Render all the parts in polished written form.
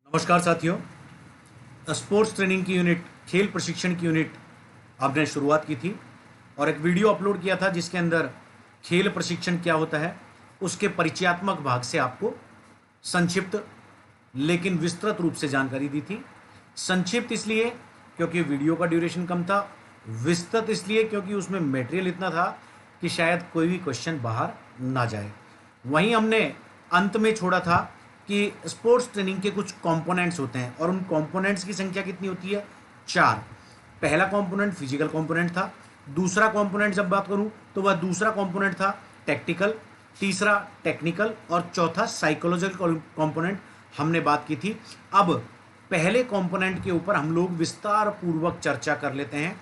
नमस्कार साथियों। Sports training की यूनिट, खेल प्रशिक्षण की यूनिट आपने शुरुआत की थी और एक वीडियो अपलोड किया था जिसके अंदर खेल प्रशिक्षण क्या होता है उसके परिचयात्मक भाग से आपको संक्षिप्त लेकिन विस्तृत रूप से जानकारी दी थी। संक्षिप्त इसलिए क्योंकि वीडियो का ड्यूरेशन कम था, विस्तृत इसलिए क्योंकि उसमें मटेरियल इतना था कि शायद कोई भी क्वेश्चन बाहर ना जाए। वहीं हमने अंत में छोड़ा था कि स्पोर्ट्स ट्रेनिंग के कुछ कंपोनेंट्स होते हैं और उन कंपोनेंट्स की संख्या कितनी होती है? 4। पहला कंपोनेंट फिजिकल कंपोनेंट था। दूसरा कंपोनेंट जब बात करूं तो वह दूसरा कंपोनेंट था टैक्टिकल, तीसरा टेक्निकल और चौथा साइकोलॉजिकल कंपोनेंट हमने बात की थी। अब पहले कंपोनेंट के ऊपर हम लोग विस्तार पूर्वक चर्चा कर लेते हैं।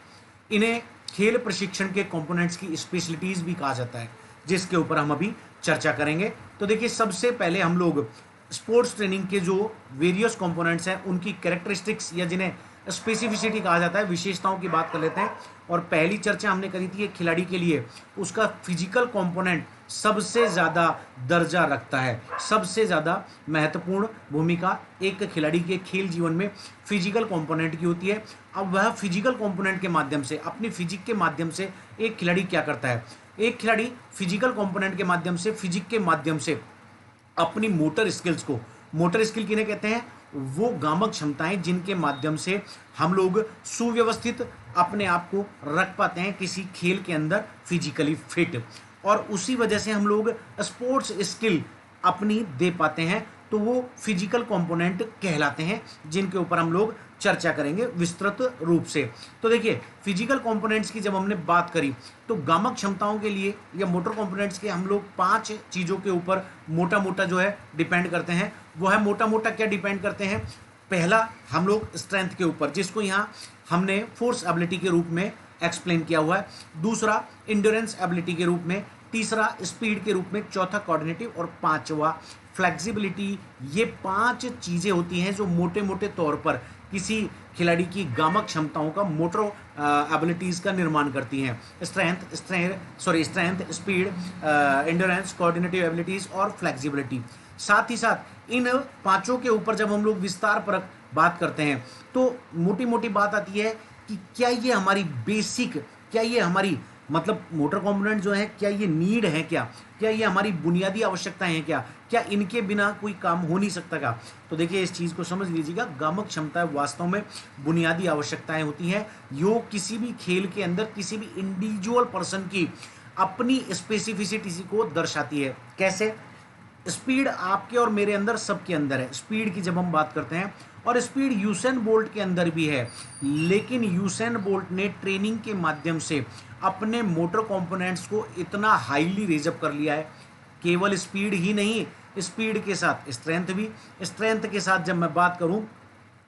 इन्हें खेल प्रशिक्षण के कंपोनेंट्स की स्पेशलिटीज भी कहा जाता है, जिसके ऊपर हम अभी चर्चा करेंगे। तो देखिए, सबसे पहले हम लोग स्पोर्ट्स ट्रेनिंग के जो वेरियस कंपोनेंट्स हैं उनकी कैरेक्टरिस्टिक्स या जिन्हें स्पेसिफिसिटी कहा जाता है, विशेषताओं की बात कर लेते हैं। और पहली चर्चा हमने करी थी, एक खिलाड़ी के लिए उसका फिजिकल कंपोनेंट सबसे ज़्यादा दर्जा रखता है, सबसे ज़्यादा महत्वपूर्ण भूमिका एक खिलाड़ी के खेल जीवन में फिजिकल कंपोनेंट की होती है। अब वह फिजिकल कंपोनेंट के माध्यम से, अपनी फिजिक के माध्यम से एक खिलाड़ी क्या करता है? एक खिलाड़ी फिजिकल कंपोनेंट के माध्यम से, फिजिक के माध्यम से अपनी मोटर स्किल्स को, मोटर स्किल किन्हें कहते हैं? वो गामक क्षमताएं जिनके माध्यम से हम लोग सुव्यवस्थित अपने आप को रख पाते हैं किसी खेल के अंदर, फिजिकली फिट, और उसी वजह से हम लोग स्पोर्ट्स स्किल अपनी दे पाते हैं। तो वो फिजिकल कंपोनेंट कहलाते हैं, जिनके ऊपर हम लोग चर्चा करेंगे विस्तृत रूप से। तो देखिए, फिजिकल कंपोनेंट्स की जब हमने बात करी तो गामक क्षमताओं के लिए या मोटर कंपोनेंट्स के हम लोग 5 चीज़ों के ऊपर मोटा मोटा जो है डिपेंड करते हैं। वो है मोटा मोटा क्या डिपेंड करते हैं? पहला हम लोग स्ट्रेंथ के ऊपर, जिसको यहाँ हमने फोर्स एबिलिटी के रूप में एक्सप्लेन किया हुआ है। दूसरा इंड्योरेंस एबिलिटी के रूप में, तीसरा स्पीड के रूप में, चौथा कोऑर्डिनेटिव और पांचवा फ्लेक्सिबिलिटी। ये 5 चीज़ें होती हैं जो मोटे मोटे तौर पर किसी खिलाड़ी की गामक क्षमताओं का, मोटर एबिलिटीज़ का निर्माण करती हैं। Strength, speed, endurance, coordinative abilities और फ्लेक्सिबिलिटी। साथ ही साथ इन 5 के ऊपर जब हम लोग विस्तार परक बात करते हैं तो मोटी मोटी बात आती है कि क्या ये हमारी बेसिक, क्या ये हमारी मतलब मोटर कंपोनेंट जो है, क्या ये नीड है? क्या ये हमारी बुनियादी आवश्यकताएं हैं? क्या इनके बिना कोई काम हो नहीं सकता क्या? तो देखिए, इस चीज़ को समझ लीजिएगा, गामक क्षमताएं वास्तव में बुनियादी आवश्यकताएं होती हैं। यो किसी भी खेल के अंदर किसी भी इंडिविजुअल पर्सन की अपनी स्पेसिफिसिटी को दर्शाती है। कैसे? स्पीड आपके और मेरे अंदर, सबके अंदर है स्पीड की जब हम बात करते हैं, और स्पीड यूसेन बोल्ट के अंदर भी है। लेकिन यूसेन बोल्ट ने ट्रेनिंग के माध्यम से अपने मोटर कंपोनेंट्स को इतना हाईली रेजअप कर लिया है, केवल स्पीड ही नहीं, स्पीड के साथ स्ट्रेंथ भी, स्ट्रेंथ के साथ जब मैं बात करूं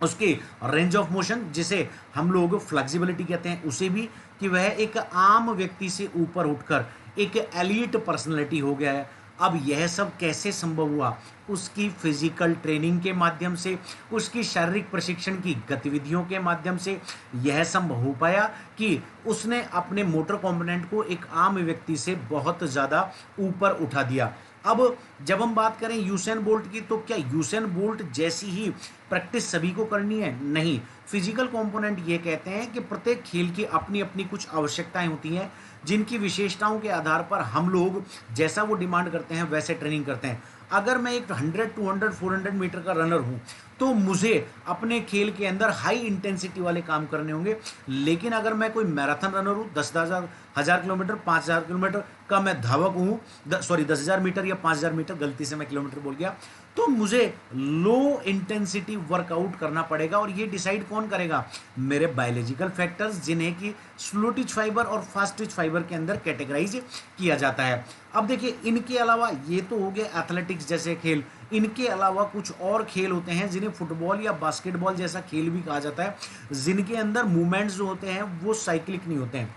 उसके रेंज ऑफ मोशन, जिसे हम लोग फ्लेक्सिबिलिटी कहते हैं, उसे भी, कि वह एक आम व्यक्ति से ऊपर उठकर एक एलीट पर्सनैलिटी हो गया है। अब यह सब कैसे संभव हुआ? उसकी फिजिकल ट्रेनिंग के माध्यम से, उसकी शारीरिक प्रशिक्षण की गतिविधियों के माध्यम से यह संभव हो पाया कि उसने अपने मोटर कंपोनेंट को एक आम व्यक्ति से बहुत ज़्यादा ऊपर उठा दिया। अब जब हम बात करें यूसेन बोल्ट की, तो क्या यूसेन बोल्ट जैसी ही प्रैक्टिस सभी को करनी है? नहीं। फिजिकल कंपोनेंट ये कहते हैं कि प्रत्येक खेल की अपनी अपनी कुछ आवश्यकताएं होती हैं, जिनकी विशेषताओं के आधार पर हम लोग जैसा वो डिमांड करते हैं वैसे ट्रेनिंग करते हैं। अगर मैं एक 100, 200, 400 मीटर का रनर हूँ तो मुझे अपने खेल के अंदर हाई इंटेंसिटी वाले काम करने होंगे। लेकिन अगर मैं कोई मैराथन रनर हूँ, 10,000 किलोमीटर, 5,000 किलोमीटर का मैं धावक हूँ, 10,000 मीटर या 5,000 मीटर, गलती से मैं किलोमीटर बोल गया, तो मुझे लो इंटेंसिटी वर्कआउट करना पड़ेगा। और ये डिसाइड कौन करेगा? मेरे बायोलॉजिकल फैक्टर्स, जिन्हें कि स्लो टिच फाइबर और फास्ट टिच फाइबर के अंदर कैटेगराइज किया जाता है। अब देखिए, इनके अलावा ये तो हो गया एथलेटिक्स जैसे खेल, इनके अलावा कुछ और खेल होते हैं जिन्हें फुटबॉल या बास्केटबॉल जैसा खेल भी कहा जाता है, जिनके अंदर मूवमेंट्स जो होते हैं वो साइक्लिक नहीं होते हैं।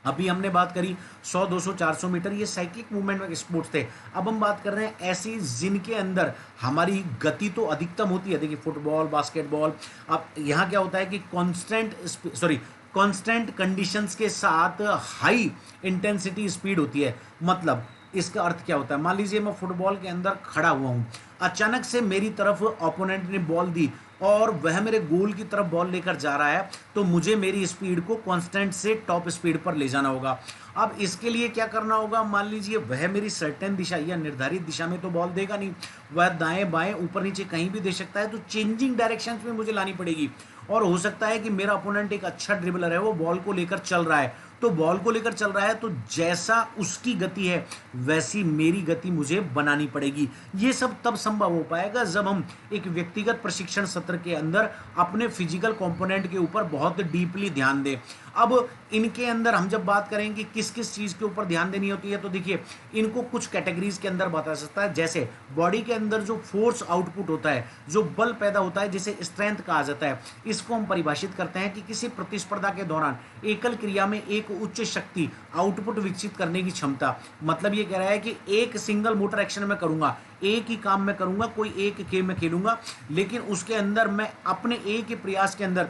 अभी हमने बात करी 100, 200, 400 मीटर, ये साइक्लिक मूवमेंट में स्पोर्ट्स थे। अब हम बात कर रहे हैं ऐसी जिनके अंदर हमारी गति तो अधिकतम होती है। देखिए, फुटबॉल, बास्केटबॉल, अब यहाँ क्या होता है कि कांस्टेंट कंडीशंस के साथ हाई इंटेंसिटी स्पीड होती है। मतलब इसका अर्थ क्या होता है? मान लीजिए मैं फुटबॉल के अंदर खड़ा हुआ हूं, अचानक से मेरी तरफ ओपोनेंट ने बॉल दी और वह मेरे गोल की तरफ बॉल लेकर जा रहा है, तो मुझे मेरी स्पीड को कांस्टेंट से टॉप स्पीड पर ले जाना होगा। अब इसके लिए क्या करना होगा? मान लीजिए वह मेरी सर्टेन दिशा या निर्धारित दिशा में तो बॉल देगा नहीं, वह दाएं बाएं ऊपर नीचे कहीं भी दे सकता है, तो चेंजिंग डायरेक्शंस में मुझे लानी पड़ेगी। और हो सकता है कि मेरा अपोनेंट एक अच्छा ड्रिबलर है, वो बॉल को लेकर चल रहा है, तो बॉल को लेकर चल रहा है तो जैसा उसकी गति है वैसी मेरी गति मुझे बनानी पड़ेगी। ये सब तब संभव हो पाएगा जब हम एक व्यक्तिगत प्रशिक्षण सत्र के अंदर अपने फिजिकल कंपोनेंट के ऊपर बहुत डीपली ध्यान दें। अब इनके अंदर हम जब बात करें कि किस किस चीज के ऊपर ध्यान देनी होती है, तो देखिए इनको कुछ कैटेगरीज के अंदर बता सकता है। जैसे बॉडी के अंदर जो फोर्स आउटपुट होता है, जो बल पैदा होता है, जिसे स्ट्रेंथ कहा जाता है, इसको हम परिभाषित करते हैं कि किसी प्रतिस्पर्धा के दौरान एकल क्रिया में एक उच्च शक्ति आउटपुट विकसित करने की क्षमता। मतलब ये कह रहा है कि एक सिंगल मोटर एक्शन में करूंगा, एक ही काम में करूंगा, कोई एक गेम में खेलूंगा, लेकिन उसके अंदर मैं अपने एक ही प्रयास के अंदर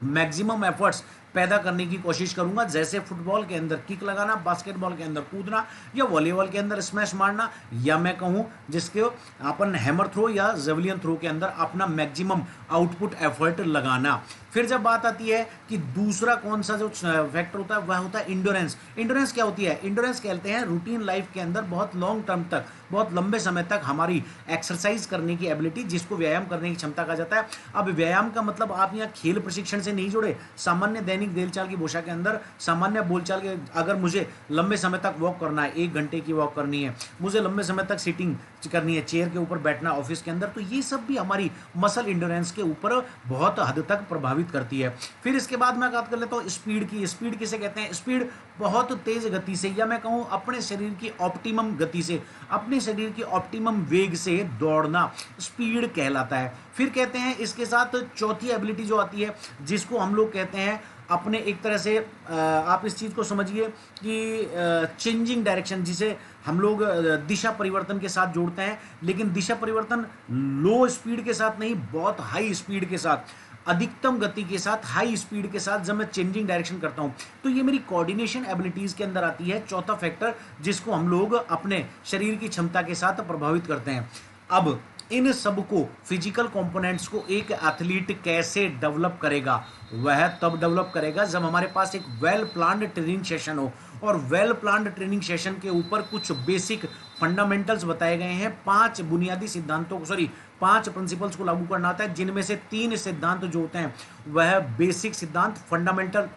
मैक्सिमम एफर्ट्स पैदा करने की कोशिश करूंगा। जैसे फुटबॉल के अंदर किक लगाना, बास्केटबॉल के अंदर कूदना, या वॉलीबॉल के अंदर स्मैश मारना, या मैं कहूं जिसके अपन हैमर थ्रो या जेवलियन थ्रो के अंदर अपना मैक्सिमम आउटपुट एफर्ट लगाना। फिर जब बात आती है कि दूसरा कौन सा जो फैक्टर होता है, वह होता है इंडोरेंस। इंडोरेंस क्या होती है? इंडोरेंस कहते हैं रूटीन लाइफ के अंदर बहुत लॉन्ग टर्म तक, बहुत लंबे समय तक हमारी एक्सरसाइज करने की एबिलिटी, जिसको व्यायाम करने की क्षमता कहा जाता है। अब व्यायाम का मतलब आप यहाँ खेल प्रशिक्षण से नहीं जोड़े, सामान्य दैनिक बोलचाल की भाषा के अंदर सामान्य बोलचाल के, अगर मुझे लंबे समय तक वॉक करना है, 1 घंटे की वॉक करनी है, मुझे लंबे समय तक सिटिंग करनी है, चेयर के ऊपर बैठना ऑफिस के अंदर, तो ये सब भी हमारी मसल इंडोरेंस के ऊपर बहुत हद तक प्रभावित करती है। फिर इसके बाद मैं बात कर लेता हूँ स्पीड की। स्पीड किसे कहते हैं? स्पीड बहुत तेज गति से, या मैं कहूँ अपने शरीर की ऑप्टिमम गति से, अपने शरीर की ऑप्टिमम वेग से दौड़ना स्पीड कहलाता है। फिर कहते हैं इसके साथ चौथी एबिलिटी जो आती है, जिसको हम लोग कहते हैं अपने एक तरह से आप इस चीज को समझिए कि चेंजिंग डायरेक्शन, जिसे हम लोग दिशा परिवर्तन के साथ जोड़ते हैं, लेकिन दिशा परिवर्तन लो स्पीड के साथ नहीं, बहुत हाई स्पीड के साथ, अधिकतम गति के साथ, हाई स्पीड के साथ जब मैं चेंजिंग डायरेक्शन करता हूं, तो ये मेरी कोऑर्डिनेशन एबिलिटीज के अंदर आती है, चौथा फैक्टर, जिसको हम लोग अपने शरीर की क्षमता के साथ प्रभावित करते हैं। अब इन सबको, फिजिकल कंपोनेंट्स को एक एथलीट कैसे डेवलप करेगा? वह तब डेवलप करेगा जब हमारे पास एक वेल प्लान्ड ट्रेनिंग सेशन हो। और वेल प्लान्ड ट्रेनिंग सेशन के ऊपर कुछ बेसिक फंडामेंटल्स बताए गए हैं। 5 बुनियादी सिद्धांतों को, 5 प्रिंसिपल्स को लागू करना होता है, जिनमें से 3 सिद्धांत जो होते हैं वह बेसिक सिद्धांत, फंडामेंटल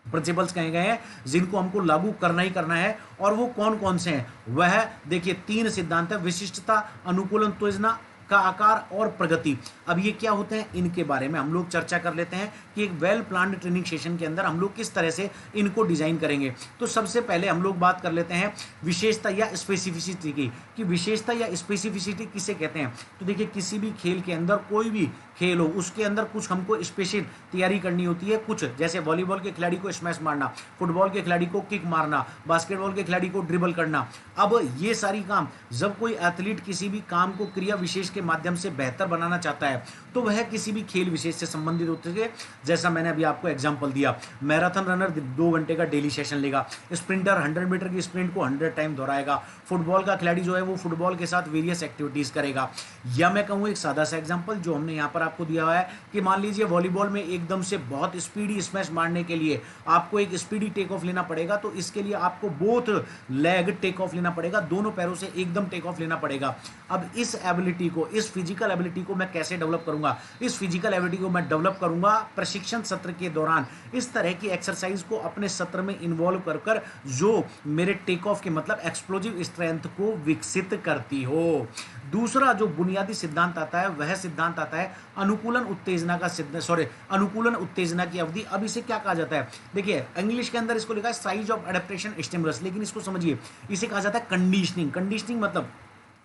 प्रिंसिपल्स कहे गए हैं, जिनको हमको लागू करना ही करना है। और वो कौन कौन से हैं? वह देखिए 3 सिद्धांत है: विशिष्टता, अनुकूलन उत्तेजना का आकार और प्रगति। अब ये क्या होते हैं, इनके बारे में हम लोग चर्चा कर लेते हैं कि एक वेल प्लान्ड ट्रेनिंग सेशन के अंदर हम लोग किस तरह से इनको डिजाइन करेंगे। तो सबसे पहले हम लोग बात कर लेते हैं विशेषता या स्पेसिफिसिटी की, कि विशेषता या स्पेसिफिसिटी किसे कहते हैं। तो देखिए किसी भी खेल के अंदर, कोई भी खेल हो, उसके अंदर कुछ हमको स्पेशल तैयारी करनी होती है। कुछ जैसे वॉलीबॉल के खिलाड़ी को स्मैश मारना, फुटबॉल के खिलाड़ी को किक मारना, बास्केटबॉल के खिलाड़ी को ड्रिबल करना। अब ये सारी काम, जब कोई एथलीट किसी भी काम को क्रिया विशेष के माध्यम से बेहतर बनाना चाहता है, तो वह किसी भी खेल विशेष से संबंधित होते हैं। जैसा मैंने अभी आपको एग्जांपल दिया, मैराथन रनर 2 घंटे का डेली सेशन लेगा, स्प्रिंटर 100 मीटर की स्प्रिंट को 100 टाइम दोहराएगा, फुटबॉल का खिलाड़ी जो है वो फुटबॉल के साथ वेरियस एक्टिविटीज करेगा। या मैं कहूँ एक सादा सा एग्जांपल जो हमने यहाँ पर आपको दिया हुआ है कि मान लीजिए वॉलीबॉल में एकदम से बहुत स्पीडी स्मैश मारने के लिए आपको एक स्पीडी टेक ऑफ लेना पड़ेगा, तो इसके लिए आपको बोथ लेग टेक ऑफ लेना पड़ेगा, दोनों पैरों से एकदम टेक ऑफ लेना पड़ेगा। अब इस एबिलिटी को, इस फिजिकल एबिलिटी को मैं कैसे डेवलप करूंगा? इस फिजिकल एबिलिटी को मैं डेवलप करूंगा प्रशिक्षण सत्र के दौरान, इस तरह की एक्सरसाइज को अपने सत्र में इन्वॉल्व कर जो मेरे टेक ऑफ के मतलब एक्सप्लोजिव स्ट्रेंथ को विकसित करती हो। दूसरा जो बुनियादी सिद्धांत आता है, वह सिद्धांत आता है अनुकूलन उत्तेजना का अनुकूलन उत्तेजना की अवधि। अब इसे क्या कहा जाता है? देखिए इंग्लिश के अंदर इसको लिखा है साइज ऑफ एडेप्टेशन स्टिमुलस, लेकिन इसको समझिए, इसे कहा जाता है कंडीशनिंग। कंडीशनिंग मतलब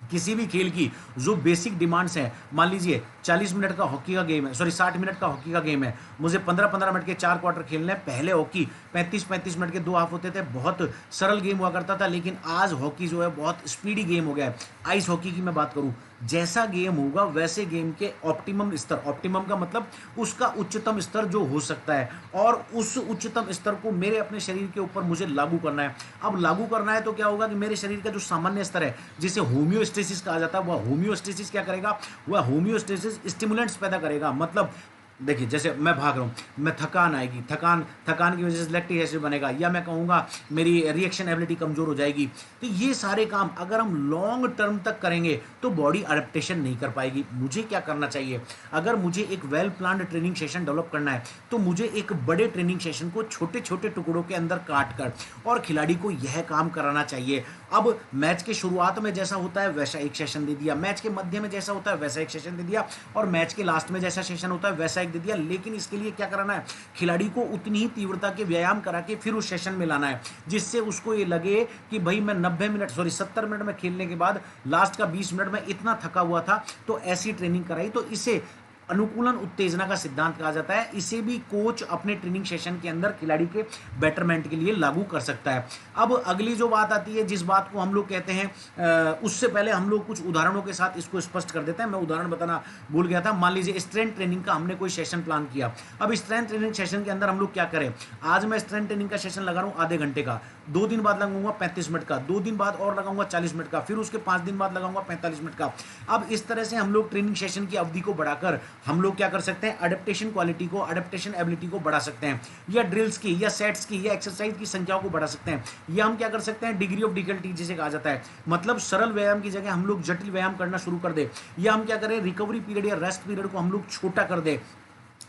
किसी भी खेल की जो बेसिक डिमांड्स हैं, मान लीजिए 40 मिनट का हॉकी का गेम है, 60 मिनट का हॉकी का गेम है, मुझे 15-15 मिनट के 4 क्वार्टर खेलने हैं। पहले हॉकी 35-35 मिनट के 2 हाफ होते थे, बहुत सरल गेम हुआ करता था, लेकिन आज हॉकी जो है बहुत स्पीडी गेम हो गया है। आइस हॉकी की मैं बात करूं, जैसा गेम होगा वैसे गेम के ऑप्टिमम स्तर, ऑप्टिमम का मतलब उसका उच्चतम स्तर जो हो सकता है, और उस उच्चतम स्तर को मेरे अपने शरीर के ऊपर मुझे लागू करना है। अब लागू करना है तो क्या होगा कि मेरे शरीर का जो सामान्य स्तर है जिसे होम्योस्टेसिस कहा जाता है, वह होम्योस्टेसिस क्या करेगा, वह होम्योस्टेसिस स्टिमुलेंट्स पैदा करेगा। मतलब देखिए जैसे मैं भाग रहा हूँ, मैं थकान आएगी, थकान थकान की वजह से लैक्टिक एसिड बनेगा, या मैं कहूँगा मेरी रिएक्शन एबिलिटी कमज़ोर हो जाएगी। तो ये सारे काम अगर हम लॉन्ग टर्म तक करेंगे तो बॉडी अडेप्टेशन नहीं कर पाएगी। मुझे क्या करना चाहिए, अगर मुझे एक well planned training session develop करना है तो मुझे एक बड़े ट्रेनिंग सेशन को छोटे छोटे टुकड़ों के अंदर काट कर और खिलाड़ी को यह काम कराना चाहिए। अब मैच के शुरुआत में जैसा होता है वैसा एक सेशन दे दिया, मैच के मध्य में जैसा होता है वैसा एक सेशन दे दिया, और मैच के लास्ट में जैसा सेशन होता है वैसा एक दे दिया। लेकिन इसके लिए क्या कराना है, खिलाड़ी को उतनी ही तीव्रता के व्यायाम करा के फिर उस सेशन में लाना है, जिससे उसको ये लगे कि भाई मैं 70 मिनट में खेलने के बाद लास्ट का 20 मिनट में इतना थका हुआ था, तो ऐसी ट्रेनिंग कराई। तो इसे अनुकूलन उत्तेजना का सिद्धांत कहा जाता है। इसे भी कोच अपने ट्रेनिंग सेशन के अंदर खिलाड़ी के बेटरमेंट के लिए लागू कर सकता है। अब अगली जो बात आती है, जिस बात को हम लोग कहते हैं, उससे पहले हम लोग कुछ उदाहरणों के साथ इसको स्पष्ट कर देते हैं। मैं उदाहरण बताना भूल गया था। मान लीजिए स्ट्रेंथ ट्रेनिंग का हमने कोई सेशन प्लान किया। अब स्ट्रेंथ ट्रेनिंग सेशन के अंदर हम लोग क्या करें, आज मैं स्ट्रेंथ ट्रेनिंग का सेशन लगा रहा हूँ आधे घंटे का, 2 दिन बाद लगाऊंगा 35 मिनट का, 2 दिन बाद और लगाऊंगा 40 मिनट का, फिर उसके 5 दिन बाद लगाऊंगा 45 मिनट का। अब इस तरह से हम लोग ट्रेनिंग सेशन की अवधि को बढ़ाकर हम लोग क्या कर सकते हैं, एडेप्टेशन क्वालिटी को, एडेप्टेशन एबिलिटी को बढ़ा सकते हैं, या ड्रिल्स की या सेट्स की या एक्सरसाइज की संख्याओं को बढ़ा सकते हैं। या हम क्या कर सकते हैं, डिग्री ऑफ डिफिकल्टी जिसे कहा जाता है, मतलब सरल व्यायाम की जगह हम लोग जटिल व्यायाम करना शुरू कर दे, या हम क्या करें, रिकवरी पीरियड या रेस्ट पीरियड को हम लोग छोटा कर दे।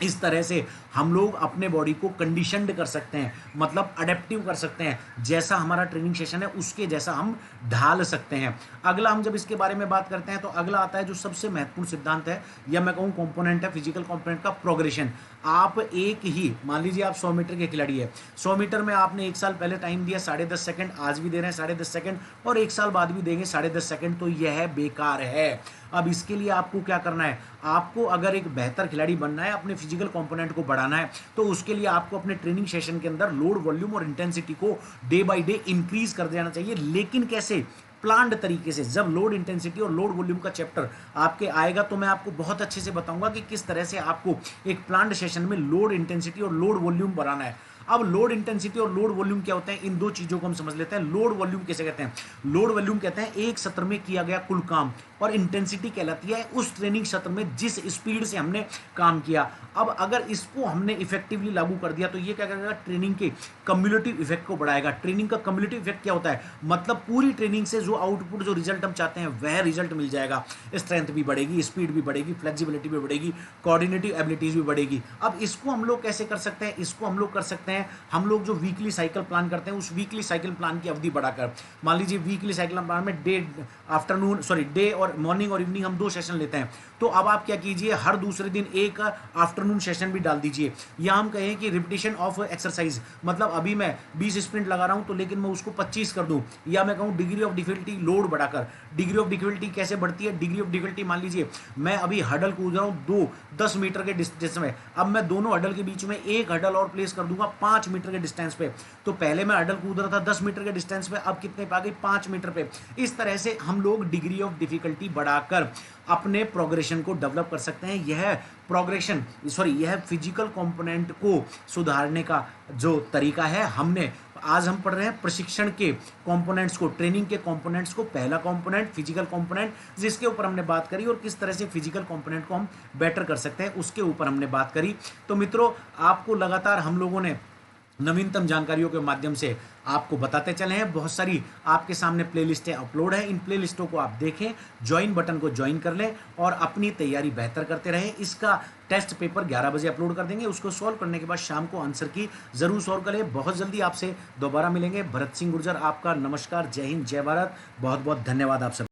इस तरह से हम लोग अपने बॉडी को कंडीशनड कर सकते हैं, मतलब अडेप्टिव कर सकते हैं, जैसा हमारा ट्रेनिंग सेशन है उसके जैसा हम ढाल सकते हैं। अगला हम जब इसके बारे में बात करते हैं तो अगला आता है जो सबसे महत्वपूर्ण सिद्धांत है, या मैं कहूँ कंपोनेंट है फिजिकल कंपोनेंट का, प्रोग्रेशन। आप एक ही, मान लीजिए आप 100 मीटर के खिलाड़ी है, 100 मीटर में आपने 1 साल पहले टाइम दिया 10.5 सेकंड, आज भी दे रहे हैं 10.5 सेकंड, और 1 साल बाद भी देंगे 10.5 सेकंड, तो यह बेकार है। अब इसके लिए आपको क्या करना है, आपको अगर एक बेहतर खिलाड़ी बनना है, अपने फिजिकल कंपोनेंट को बढ़ाना है, तो उसके लिए आपको अपने ट्रेनिंग सेशन के अंदर लोड, वॉल्यूम और इंटेंसिटी को डे बाय डे इंक्रीज कर देना चाहिए। लेकिन कैसे, प्लान्ड तरीके से। जब लोड इंटेंसिटी और लोड वॉल्यूम का चैप्टर आपके आएगा तो मैं आपको बहुत अच्छे से बताऊंगा कि किस तरह से आपको एक प्लान्ड सेशन में लोड इंटेंसिटी और लोड वॉल्यूम बढ़ाना है। अब लोड इंटेंसिटी और लोड वॉल्यूम क्या होते हैं, इन दो चीजों को हम समझ लेते हैं। लोड वॉल्यूम किसे कहते हैं, लोड वॉल्यूम कहते हैं एक सत्र में किया गया कुल काम, और इंटेंसिटी कहलाती है उस ट्रेनिंग सत्र में जिस स्पीड से हमने काम किया। अब अगर इसको हमने इफेक्टिवली लागू कर दिया तो ये क्या करेगा, ट्रेनिंग के कम्युलेटिव इफेक्ट को बढ़ाएगा। ट्रेनिंग का कम्युलेटिव इफेक्ट क्या होता है, मतलब पूरी ट्रेनिंग से जो आउटपुट, जो रिजल्ट हम चाहते हैं वह रिजल्ट मिल जाएगा। स्ट्रेंथ भी बढ़ेगी, स्पीड भी बढ़ेगी, फ्लेक्सिबिलिटी भी बढ़ेगी, कोऑर्डिनेटिव एबिलिटीज भी बढ़ेगी। अब इसको हम लोग कैसे कर सकते हैं, इसको हम लोग कर सकते हैं, हम लोग जो वीकली साइकिल प्लान करते हैं उस वीकली साइकिल प्लान की अवधि बढ़ाकर, मान लीजिए वीकली साइकिल प्लान में डे और मॉर्निंग और इवनिंग हम 2 सेशन लेते हैं, तो अब आप क्या कीजिए, हर दूसरे दिन एक आफ्टरनून सेशन भी डाल दीजिए। या हम कहें कि रिपीटिशन ऑफ एक्सरसाइज, मतलब अभी मैं 20 स्प्रिंट लगा रहा हूं तो लेकिन मैं उसको 25 कर दूं। या मैं कहूं डिग्री ऑफ डिफिकल्टी लोड बढ़ाकर, डिग्री ऑफ डिफिकल्टी कैसे बढ़ती है, डिग्री ऑफ डिफिकल्टी मान लीजिए मैं अभी हडल कूद रहा हूं 10 मीटर के डिस्टेंस में, अब मैं दोनों हडल के बीच में एक हडल और प्लेस कर दूंगा 5 मीटर के डिस्टेंस पे। तो पहले मैं हडल कूद रहा था 10 मीटर के डिस्टेंस पे, अब कितने पे आ गई, 5 मीटर पे। इस तरह से हम लोग डिग्री ऑफ डिफिकल्टी बढ़ाकर अपने प्रोग्रेशन को डेवलप कर सकते हैं। यह फिजिकल कंपोनेंट को सुधारने का जो तरीका है, हमने आज हम पढ़ रहे हैं प्रशिक्षण के कंपोनेंट्स को, ट्रेनिंग के कंपोनेंट्स को। पहला कंपोनेंट फिजिकल कंपोनेंट, जिसके ऊपर हमने बात करी, और किस तरह से फिजिकल कंपोनेंट को हम बेटर कर सकते हैं उसके ऊपर हमने बात करी। तो मित्रों, आपको लगातार हम लोगों ने नवीनतम जानकारियों के माध्यम से आपको बताते चले हैं। बहुत सारी आपके सामने प्लेलिस्टें अपलोड हैं, इन प्लेलिस्टों को आप देखें, ज्वाइन बटन को ज्वाइन कर लें और अपनी तैयारी बेहतर करते रहें। इसका टेस्ट पेपर 11 बजे अपलोड कर देंगे, उसको सॉल्व करने के बाद शाम को आंसर की जरूर सॉल्व करें। बहुत जल्दी आपसे दोबारा मिलेंगे। भरत सिंह गुर्जर आपका नमस्कार, जय हिंद, जय भारत, बहुत बहुत धन्यवाद आप सब।